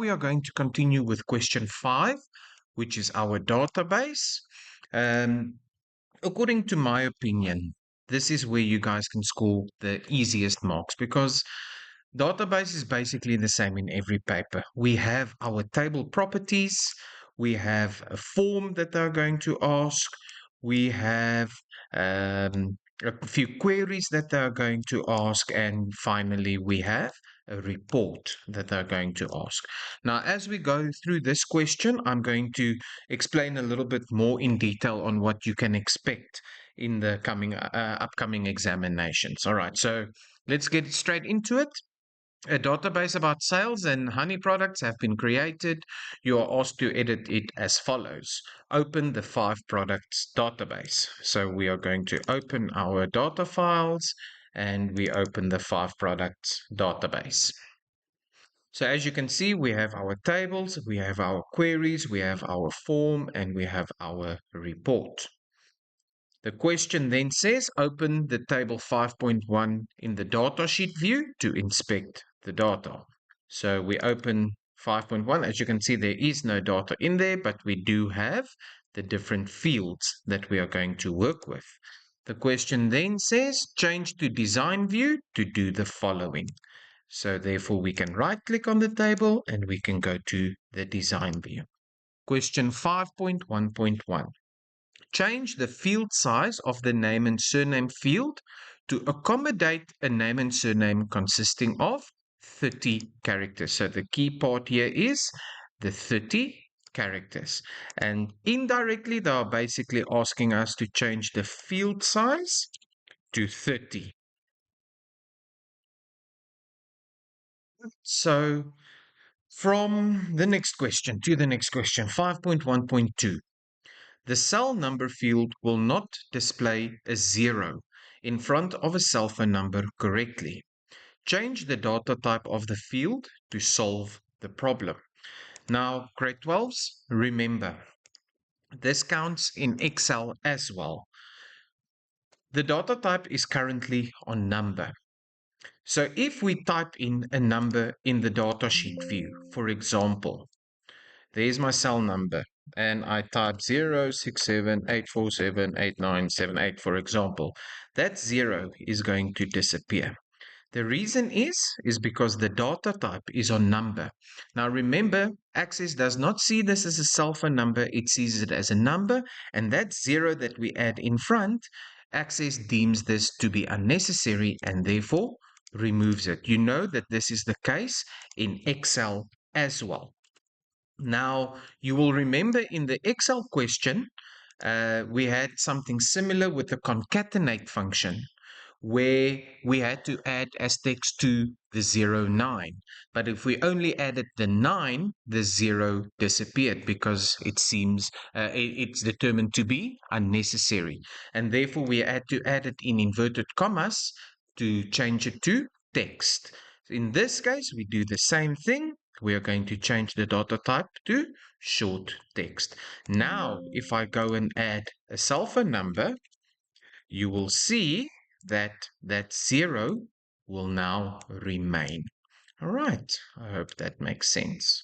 we are going to continue with question 5, which is our database. According to my opinion, this is where you guys can score the easiest marks because database is basically the same in every paper. We have our table properties, we have a form that they're going to ask, we have a few queries that they're going to ask, and finally we have a report that they're going to ask. Now, as we go through this question, I'm going to explain a little bit more in detail on what you can expect in the upcoming examinations. All right, so let's get straight into it. A database about sales and honey products have been created. You are asked to edit it as follows. Open the 5 products database. So we are going to open our data files and we open the 5 products database. So as you can see, we have our tables, we have our queries, we have our form, and we have our report. The question then says, open the table 5.1 in the datasheet view to inspect the data. So we open 5.1. As you can see, there is no data in there, but we do have the different fields that we are going to work with. The question then says, change to design view to do the following. So therefore, we can right-click on the table and we can go to the design view. Question 5.1.1. Change the field size of the name and surname field to accommodate a name and surname consisting of 30 characters. So the key part here is the 30 characters. And indirectly, they are basically asking us to change the field size to 30. So from the next question to the next question, 5.1.2. The cell number field will not display a 0 in front of a cell phone number correctly. Change the data type of the field to solve the problem. Now, grade 12s, remember, this counts in Excel as well. The data type is currently on number. So if we type in a number in the datasheet view, for example, there's my cell number, and I type 06784789778, for example. That 0 is going to disappear. The reason is because the data type is on number. Now remember, Access does not see this as a cell phone number, it sees it as a number, and that 0 that we add in front, Access deems this to be unnecessary and therefore removes it. You know that this is the case in Excel as well. Now, you will remember in the Excel question, we had something similar with the concatenate function, where we had to add as text to the 09. But if we only added the 9, the 0 disappeared because it seems it's determined to be unnecessary. And therefore, we had to add it in inverted commas to change it to text. In this case, we do the same thing. We are going to change the data type to short text. Now, if I go and add a cell phone number, you will see that that 0 will now remain. All right, I hope that makes sense.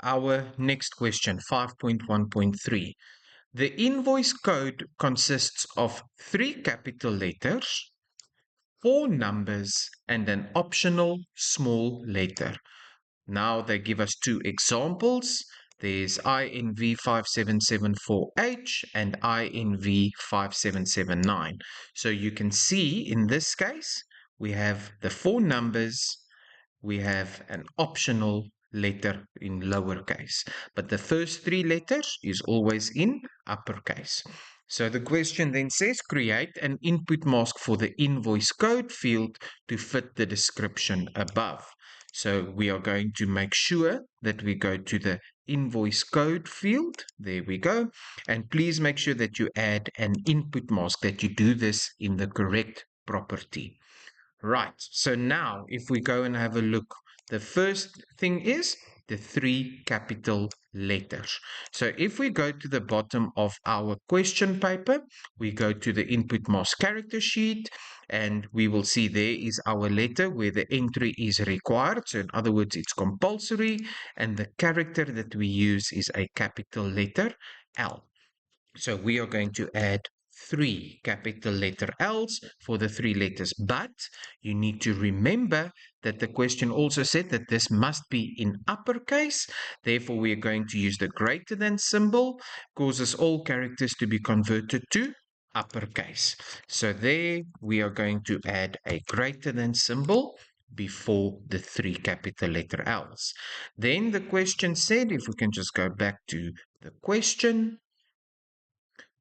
Our next question, 5.1.3. The invoice code consists of 3 capital letters, 4 numbers, and an optional small letter. Now they give us 2 examples. There's INV5774H and INV5779. So you can see in this case, we have the 4 numbers, we have an optional letter in lowercase, but the first 3 letters is always in uppercase. So the question then says, create an input mask for the invoice code field to fit the description above. So we are going to make sure that we go to the invoice code field. There we go. And please make sure that you add an input mask, that you do this in the correct property. Right. So now if we go and have a look, the first thing is the 3 capital letters. So if we go to the bottom of our question paper, we go to the input mask character sheet, and we will see there is our letter where the entry is required. So in other words, it's compulsory, and the character that we use is a capital letter L. So we are going to add 3 capital letter L's for the 3 letters, but you need to remember that the question also said that this must be in uppercase. Therefore, we are going to use the greater than symbol, causes all characters to be converted to uppercase. So there we are going to add a greater than symbol before the 3 capital letter L's. Then the question said, if we can just go back to the question,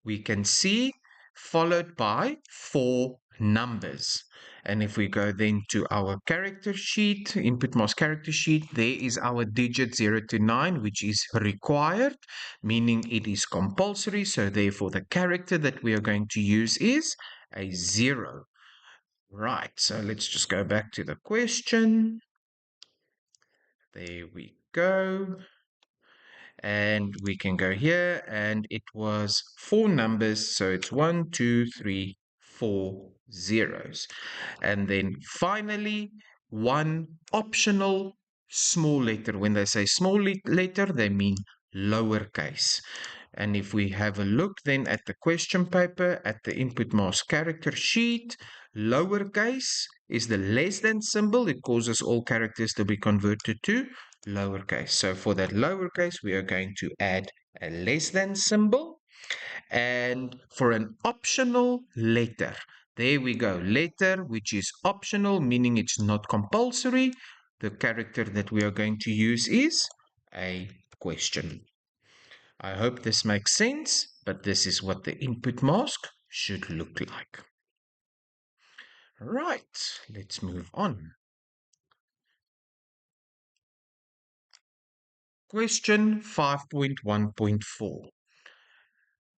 we can see followed by 4 numbers. And if we go then to our character sheet, input mask character sheet, there is our digit 0 to 9, which is required, meaning it is compulsory. So therefore the character that we are going to use is a 0. Right, so let's just go back to the question. There we go. And we can go here, and it was 4 numbers, so it's 1, 2, 3, 4 zeros. And then finally, one optional small letter. When they say small letter, they mean lowercase. And if we have a look then at the question paper, at the input mask character sheet, lowercase is the less than symbol. It causes all characters to be converted to lowercase. So for that lowercase, we are going to add a less than symbol. And for an optional letter, there we go. Letter, which is optional, meaning it's not compulsory. The character that we are going to use is a question. I hope this makes sense, but this is what the input mask should look like. Right, let's move on. Question 5.1.4.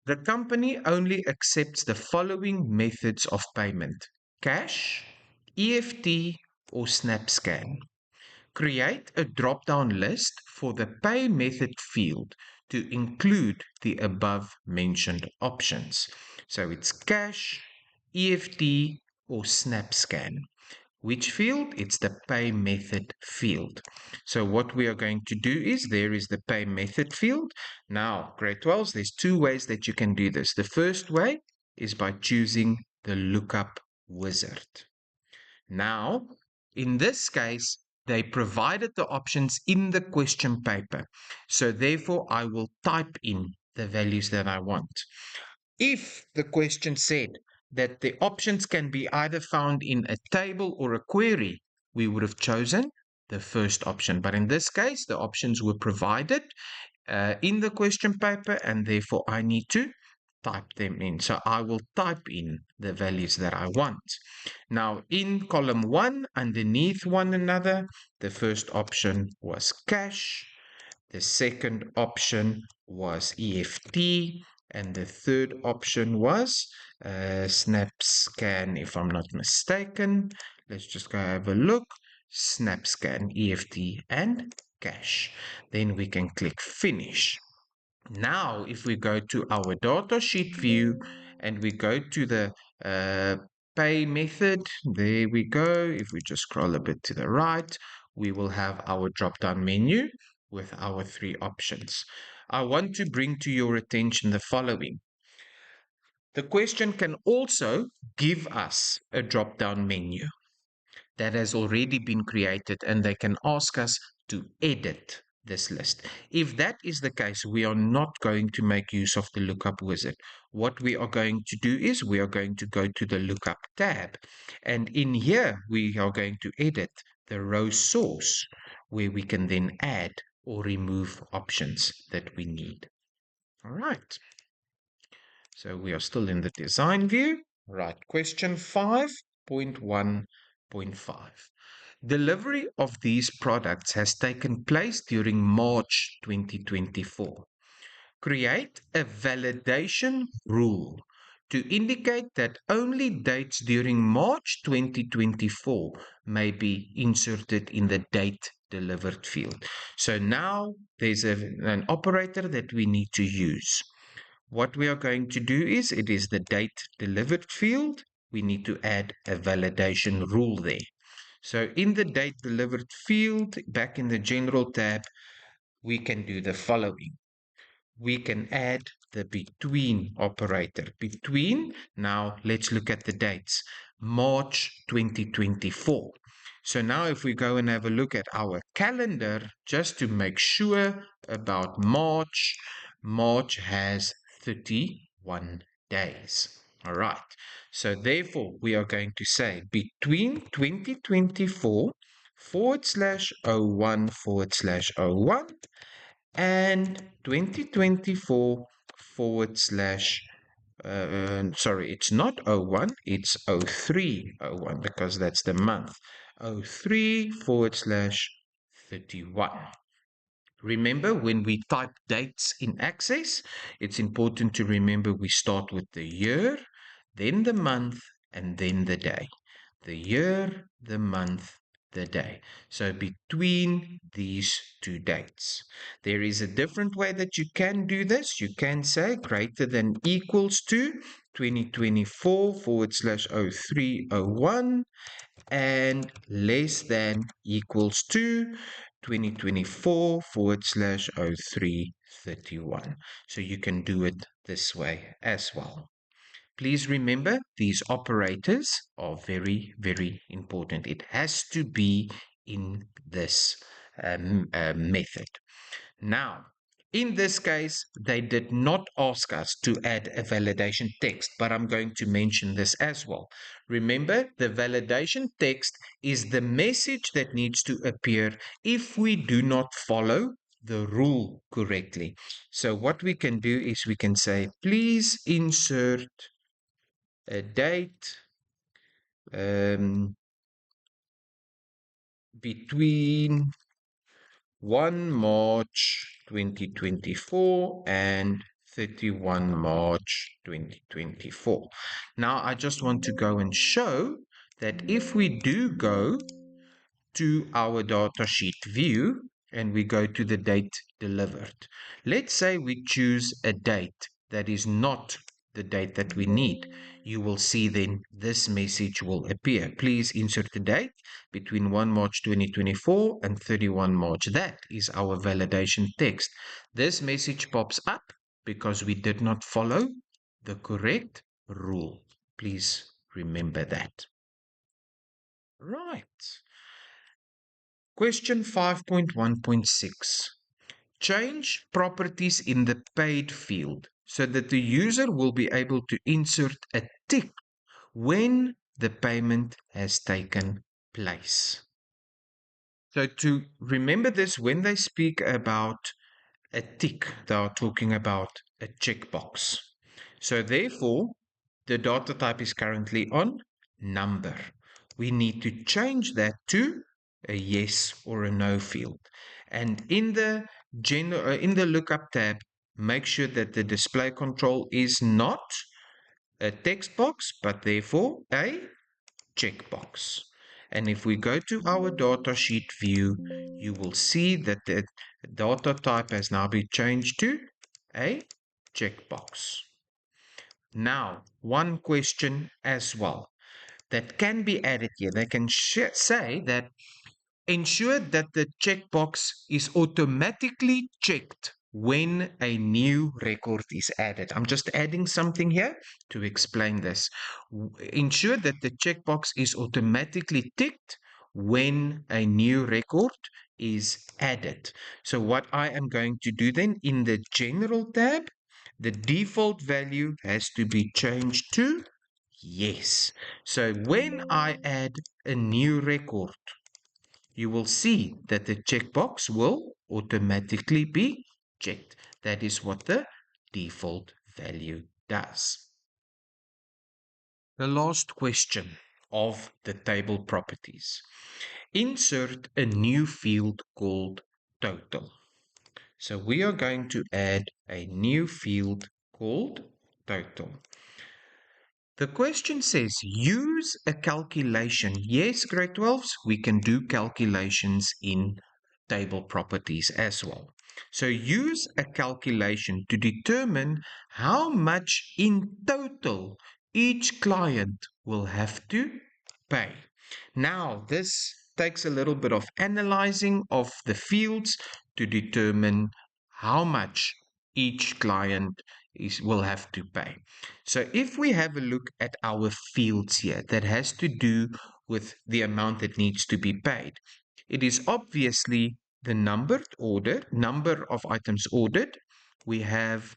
The company only accepts the following methods of payment: cash, EFT, or SnapScan. Create a drop-down list for the pay method field to include the above mentioned options. So it's cash, EFT, or SnapScan. Which field? It's the pay method field. So what we are going to do is, there is the pay method field. Now, grade 12s, there's 2 ways that you can do this. The first way is by choosing the lookup wizard. Now, in this case, they provided the options in the question paper. So therefore, I will type in the values that I want. If the question said that the options can be either found in a table or a query, we would have chosen the first option. But in this case, the options were provided in the question paper, and therefore I need to type them in. So I will type in the values that I want. Now in column 1, underneath one another, the first option was cash, the second option was EFT, and the third option was SnapScan, if I'm not mistaken. Let's just go have a look. SnapScan, EFT, and cash. Then we can click finish. Now, if we go to our data sheet view and we go to the pay method, there we go. If we just scroll a bit to the right, we will have our drop-down menu with our 3 options. I want to bring to your attention the following. The question can also give us a drop-down menu that has already been created, and they can ask us to edit this list. If that is the case, we are not going to make use of the lookup wizard. What we are going to do is we are going to go to the lookup tab, and in here we are going to edit the row source, where we can then add or remove options that we need. All right. So we are still in the design view. Right, question 5.1.5. Delivery of these products has taken place during March 2024. Create a validation rule to indicate that only dates during March 2024 may be inserted in the date delivered field. So now there's an operator that we need to use. What we are going to do is, it is the date delivered field. We need to add a validation rule there. So in the date delivered field, back in the general tab, we can do the following. We can add the between operator. Between, now let's look at the dates. March 2024. So now if we go and have a look at our calendar, just to make sure about March, March has 31 days. All right. So therefore, we are going to say between 2024 /01/01 and 2024 forward slash sorry, it's not 01, it's 03/01 because that's the month. 03 / 31. Remember, when we type dates in Access, it's important to remember we start with the year, then the month, and then the day. The year, the month, the day. So between these two dates. There is a different way that you can do this. You can say greater than equals to 2024 /03/01 and less than equals to 2024 /03/31. So you can do it this way as well. Please remember, these operators are very, very important. It has to be in this method. Now, in this case, they did not ask us to add a validation text, but I'm going to mention this as well. Remember, the validation text is the message that needs to appear if we do not follow the rule correctly. So what we can do is we can say, please insert a date between 1 March 2024 and 31 March 2024. Now, I just want to go and show that if we do go to our datasheet view and we go to the date delivered, let's say we choose a date that is not the date that we need. You will see then this message will appear. Please insert the date between 1 March 2024 and 31 March. That is our validation text. This message pops up because we did not follow the correct rule. Please remember that. Right. Question 5.1.6. Change properties in the paid field so that the user will be able to insert a tick when the payment has taken place. So to remember this, when they speak about a tick, they are talking about a checkbox. So therefore, the data type is currently on number. We need to change that to a yes or a no field. And in the lookup tab, make sure that the display control is not a text box, but therefore a checkbox. And if we go to our datasheet view, you will see that the data type has now been changed to a checkbox. Now, one question as well that can be added here. They can say that ensure that the checkbox is automatically checked when a new record is added. I'm just adding something here to explain this. Ensure that the checkbox is automatically ticked when a new record is added. So what I am going to do then, in the General tab, the default value has to be changed to yes. So when I add a new record, you will see that the checkbox will automatically be checked. That is what the default value does. The last question of the table properties. Insert a new field called total. So we are going to add a new field called total. The question says use a calculation. Yes, grade 12s, we can do calculations in table properties as well. So use a calculation to determine how much in total each client will have to pay. Now, this takes a little bit of analyzing of the fields to determine how much each client will have to pay. So if we have a look at our fields here that has to do with the amount that needs to be paid, it is obviously the number of items ordered. We have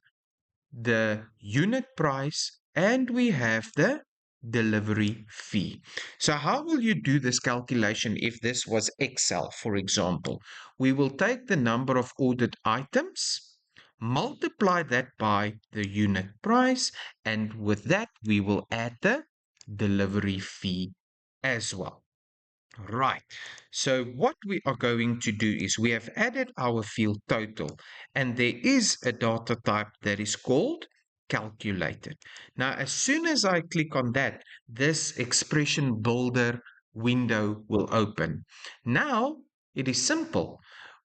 the unit price, and we have the delivery fee. So how will you do this calculation if this was Excel, for example? We will take the number of ordered items, multiply that by the unit price, and with that we will add the delivery fee as well. Right. So what we are going to do is we have added our field total, and there is a data type that is called calculated. Now, as soon as I click on that, this expression builder window will open. Now, it is simple.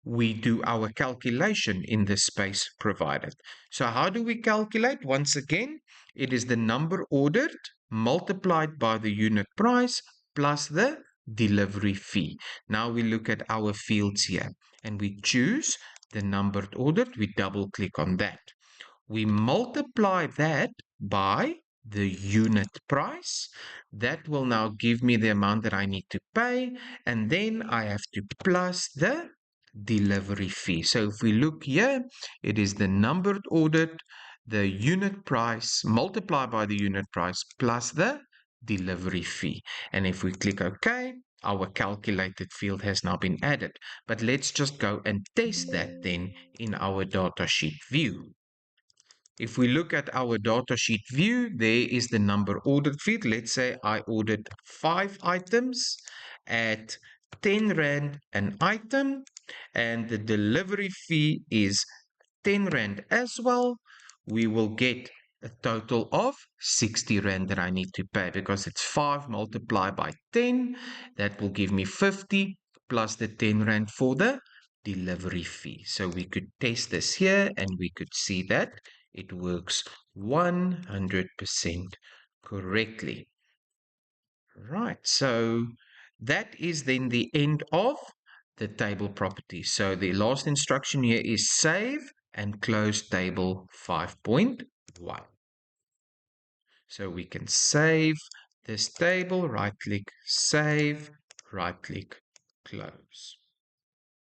We do our calculation in the space provided. So how do we calculate? Once again, it is the number ordered multiplied by the unit price plus the delivery fee. Now we look at our fields here and we choose the numbered ordered. We double click on that. We multiply that by the unit price. That will now give me the amount that I need to pay. And then I have to plus the delivery fee. So if we look here, it is the numbered ordered, the unit price multiplied by the unit price plus the delivery fee. And if we click OK, our calculated field has now been added. But let's just go and test that then in our datasheet view. If we look at our datasheet view, there is the number ordered field. Let's say I ordered 5 items at 10 Rand an item, and the delivery fee is 10 Rand as well. We will get a total of 60 Rand that I need to pay because it's 5 multiplied by 10. That will give me 50 plus the 10 Rand for the delivery fee. So we could test this here and we could see that it works 100% correctly. Right, so that is then the end of the table property. So the last instruction here is save and close table 5.1. So we can save this table, right click, save, right click, close.